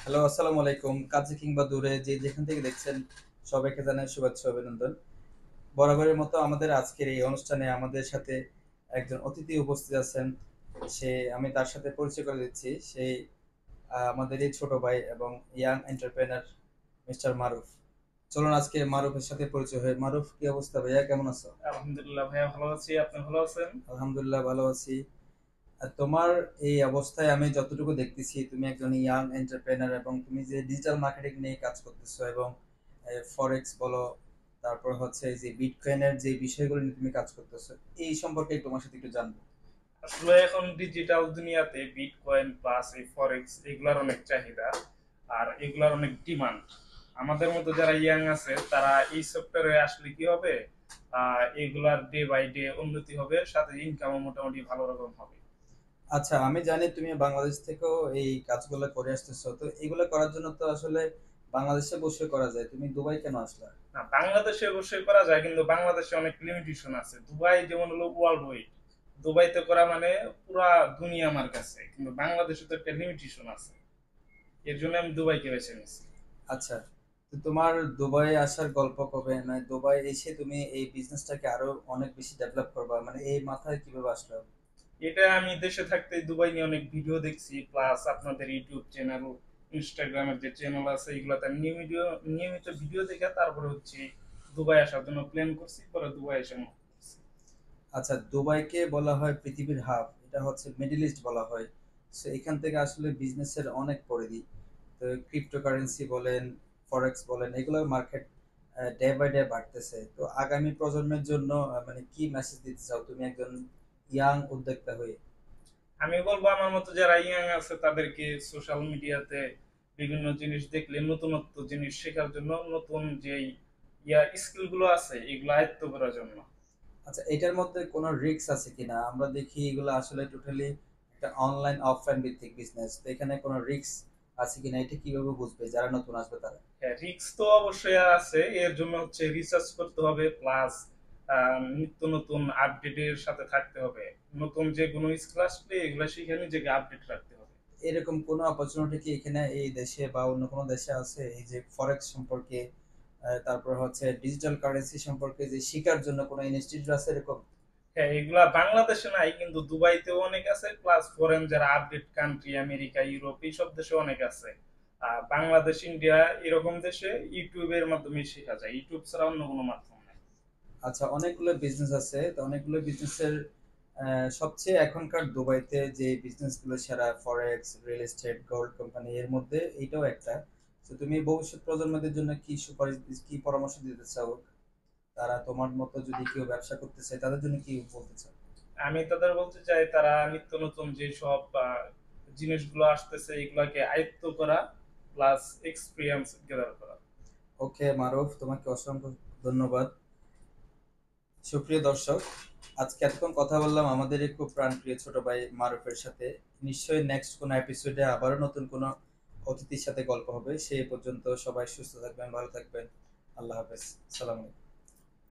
Hello, আসসালামু আলাইকুম। কাছে কিংবা দূরে যে যেখান থেকে দেখছেন সবাইকে জানাই শুভেচ্ছা ও অভিনন্দন। বরাবরের মতো আমাদের আজকের এই অনুষ্ঠানে আমাদের সাথে একজন অতিথি উপস্থিত আছেন। আমি তার সাথে পরিচয় করে দিচ্ছি। আমাদেরই ছোট ভাই এবং ইয়াং এন্টারপ্রেনার মিস্টার মারুফ। চলুন আজকে মারুফের সাথে পরিচয় হই। মারুফ, কি অবস্থা ভাইয়া, কেমন আছো? আলহামদুলিল্লাহ ভাইয়া ভালো আছি। আপনি ভালো আছেন? আলহামদুলিল্লাহ ভালো আছি। আর তোমার এই অবস্থায় আমি যতটুকু দেখতেছি তুমি একজন ইয়াং এন্টারপ্রেনার এবং তুমি যে ডিজিটাল মার্কেটিং নিয়ে কাজ করতেছো এবং ফরেক্স বলো, তারপর হচ্ছে এই যে বিটকয়েনের যে বিষয়গুলো নিয়ে তুমি কাজ করতেছো, এই সম্পর্কে তোমার সাথে একটু জানবো। আসলে এখন ডিজিটাল দুনিয়াতে বিটকয়েন প্লাস এই ফরেক্স এগুলার অনেক চাহিদা আর এগুলার অনেক ডিমান্ড। আমাদের মতো যারা ইয়াং আছে তারা এই সেক্টরে আসলে কি হবে, এগুলার ডে বাই ডে উন্নতি হবে, সাথে ইনকামও মোটামুটি ভালো রকম হবে। আচ্ছা, আমি জানি তুমি বাংলাদেশ থেকেও এই কাজগুলো করে আসতেছো, তো এগুলো করার জন্য তো আসলে বাংলাদেশে বসে করা যায়, তুমি দুবাই কেন আসলা? না, বাংলাদেশে অবশ্যই করা যায়, কিন্তু বাংলাদেশে অনেক লিমিটেশন আছে। দুবাই যেমন হলো ওয়ার্ল্ড ওয়াইড, দুবাইতে করা মানে পুরা দুনিয়া আমার কাছে, কিন্তু বাংলাদেশে তো একটা লিমিটেশন আছে। এর জন্য আমি দুবাইকে বেছে নিয়েছি। আচ্ছা, তো তোমার দুবাই আসার গল্প কবে, মানে দুবাই এসে তুমি এই বিজনেসটাকে আরো অনেক বেশি ডেভেলপ করবা, মানে এই মাথায় কিভাবে আসলো? এটা আমি দেশে থাকতে দুবাই নিয়ে অনেক ভিডিও দেখছি, প্লাস আপনাদের ইউটিউব চ্যানেল, ইনস্টাগ্রামের যে চ্যানেল আছে এগুলাতে নিয়মিত নিয়মিত ভিডিও দেখে তারপরে হচ্ছে দুবাই আসার জন্য প্ল্যান করছি, পরে দুবাই এসে করছি। আচ্ছা, দুবাইকে বলা হয় পৃথিবীর হাব, এটা হচ্ছে মিডল ইস্ট বলা হয়। সো এখান থেকে আসলে বিজনেসের অনেক পরিধি। তো ক্রিপ্টোকারেন্সি বলেন, ফরেক্স বলেন, এগুলোর মার্কেট ডে বাই ডে বাড়তেছে। তো আগামী প্রজন্মের জন্য মানে কি মেসেজ দিতে চাও তুমি একজন ইয়াং উদ্যোক্তা হয়ে? আমি বলবো আমার মতো যারা ইয়াং আছে তাদেরকে সোশ্যাল মিডিয়াতে বিভিন্ন জিনিস দেখলে নতুনত্ব জিনিস শেখার জন্য, নতুন যে স্কিল গুলো আছে এগুলো আয়ত্ত করার জন্য। আচ্ছা, এটার মধ্যে কোনো রিস্ক আছে কিনা? আমরা দেখি এগুলো আসলে টোটালি একটা অনলাইন অফলাইন ভিত্তিক বিজনেস, তো এখানে কোনো রিস্ক আছে কিনা, এটা কিভাবে বুঝবে যারা নতুন আসবে তারা? হ্যাঁ, রিস্ক তো অবশ্যই আছে। এর জন্য হচ্ছে রিসার্চ করতে হবে, প্লাস নিত্য নতুন আপডেটের সাথে থাকতে হবে। নতুন যে কোনো স্কিল আসলে এগুলো শিখে নিজেকে আপডেট রাখতে হবে। এরকম কোনো অপরচুনিটি কি এখানে এই দেশে বা অন্য কোনো দেশে আছে, এই যে ফরেক্স সম্পর্কে তারপর হচ্ছে ডিজিটাল কারেন্সি সম্পর্কে যে শিখার জন্য কোনো ইনস্টিটিউট আছে এরকম? হ্যাঁ, এগুলা বাংলাদেশে নাই, কিন্তু দুবাইতেও অনেক আছে, প্লাস ফরেন যারা আপডেট কান্ট্রি আমেরিকা ইউরোপ এইসব দেশে অনেক আছে। বাংলাদেশ ইন্ডিয়া এরকম দেশে ইউটিউবের মাধ্যমে শেখা যায়, ইউটিউব ছাড়া অন্য কোনো মাধ্যম নাই। আচ্ছা, অনেকগুলো বিজনেস আছে, তো অনেকগুলো বিজনেসের সবচেয়ে এখনকার দুবাইতে যে বিজনেসগুলো সেরা ফরেক্স, রিয়েল এস্টেট, গোল্ড কোম্পানি, এর মধ্যে এইটাও একটা। তো তুমি ভবিষ্যৎ প্রজন্মদের জন্য কি সুপারিশ কি পরামর্শ দিতে চাও? তারা তোমার মতো যদি কেউ ব্যবসা করতে চায় তাদের জন্য কি বলতে চাও? আমি তাদের বলতে চাই তারা নিত্য নতুন যে সব জিনিসগুলো আসতেছে এগুলাকে আয়ত্ত করা, প্লাস এক্সপিরিয়েন্স গেদার করা। ওকে মারুফ, তোমাকে অসংখ্য ধন্যবাদ। সুপ্রিয় দর্শক, আজকে এতক্ষণ কথা বললাম আমাদের এই খুব প্রাণপ্রিয় ছোট ভাই মারুফের সাথে। নিশ্চয়ই নেক্সট কোনো এপিসোডে আবারও নতুন কোনো অতিথির সাথে গল্প হবে। সেই পর্যন্ত সবাই সুস্থ থাকবেন, ভালো থাকবেন। আল্লাহ হাফেজ। সালাম আলাইকুম।